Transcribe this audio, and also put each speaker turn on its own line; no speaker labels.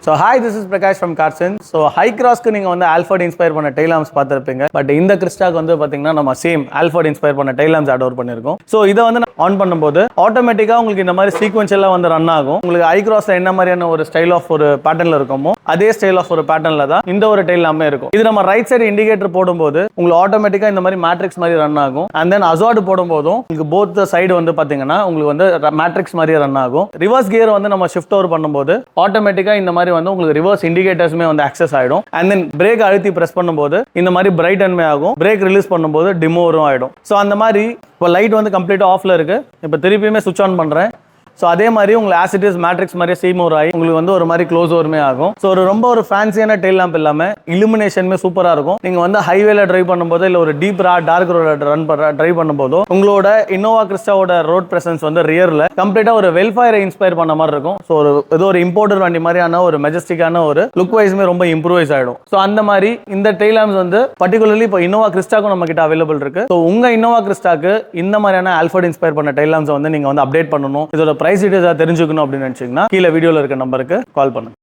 So hi, this is Prakash from Carson. So high cross க்கு நீங்க வந்து Alphard inspire பண்ண tail lamps பார்த்திருப்பீங்க. பட் இந்த கிறிஸ்டாக்கு வந்து பாத்தீங்கன்னா நம்ம சேம் Alphard inspire பண்ண tail lamps ஆட் பண்ணிருக்கோம். So இதை வந்து ஆன் பண்ணும்போது ஆட்டோமேட்டிக்கா உங்களுக்கு இந்த மாதிரி சீக்வென்ஷியலா வந்து ரன் ஆகும். உங்களுக்கு ஹை கிராஸ்ல என்ன மாதிரியான ஒரு ஸ்டைல் ஆஃப் ஒரு பேட்டர்ன்ல இருக்குமோ அதே ஸ்டைல் ஆஃப் ஒரு பேட்டர்ன்ல தான் இந்த ஒரு tail lamp இருக்கும். இது நம்ம ரைட் சைடு இண்டிகேட்டர் போடும்போது உங்களுக்கு ஆட்டோமேட்டிக்கா இந்த மாதிரி மேட்ரிக்ஸ் மாதிரி ரன் ஆகும். அண்ட் தென் அசார்ட் போடும்போதும் உங்களுக்கு போத் சைடு வந்து பாத்தீங்கன்னா உங்களுக்கு வந்து மேட்ரிக்ஸ் மாதிரி ரன் ஆகும். ரிவர்ஸ் கியர் வந்து நம்ம ஷிஃப்ட் ஓவர் பண்ணும்போது ஆட்டோமேட்டிக்கா இந்த மாதிரி வந்து உங்களுக்கு ரிவர்ஸ் இண்டிகேட்டர்ஸ்மே வந்து ஆக்சஸ் ஆயிடும். அண்ட் தென் பிரேக் அழுத்தி பிரஸ் பண்ணும்போது இந்த மாதிரி பிரைட் அண்ட்மே ஆகும். பிரேக் ரிலீஸ் பண்ணும்போது டிமோரும் ஆயிடும். ஸோ அந்த மாதிரி இப்போ லைட் வந்து கம்ப்ளீட்டா ஆஃப்ல இருக்கு. இப்போ திருப்பியுமே சுவிட்ச் ஆன் பண்றேன். ஸோ அதே மாதிரி உங்களுக்கு ஆசிட்டிஸ் மேட்ரிக்ஸ் மாதிரியே சீமோர் ஆகி உங்களுக்கு வந்து ஒரு மாதிரி க்ளோஸ் ஓவருமே ஆகும். ஸோ ரொம்ப ஒரு ஃபேன்சியான டெயில் லேம்ப் இல்லாமல் இலுமினேஷனுமே சூப்பராக இருக்கும். நீங்கள் வந்து ஹைவேல ட்ரைவ் பண்ணும்போது இல்லை ஒரு டீப் டார்க் ரோட ட்ரைவ் பண்ணும்போதோ உங்களோட இன்னோவா கிறிஸ்டாவோட ரோட் பிரசன்ஸ் வந்து ரியரில் கம்ப்ளீட்டாக ஒரு வெல்ஃபயரை இன்ஸ்பயர் பண்ண மாதிரி இருக்கும். ஸோ ஏதோ ஒரு இம்போர்ட்டர் வண்டி மாதிரியான ஒரு மெஜஸ்டிக்கான ஒரு லுக் வைஸுமே ரொம்ப இம்ப்ரூவைஸ் ஆகிடும். ஸோ அந்த மாதிரி இந்த டெயில் லேம்ப்ஸ் வந்து பர்டிகுலர்லி இப்போ இன்னோவா கிறிஸ்டாக்கும் நம்ம கிட்ட அவைலபிள் இருக்கு. ஸோ உங்கள் இன்னோவா கிறிஸ்டாக்கு இந்த மாதிரியான ஆல்ஃபர்ட் இன்ஸ்பயர் பண்ண டெயில் லேம்ப்ஸ் வந்து நீங்கள் வந்து அப்டேட் பண்ணணும், இதோட பிரைஸ் டீடைல்ஸ் தெரிஞ்சுக்கணும் அப்படின்னு நினைச்சீங்கன்னா கீழே வீடியோல இருக்க நம்பருக்கு கால் பண்ணுங்க.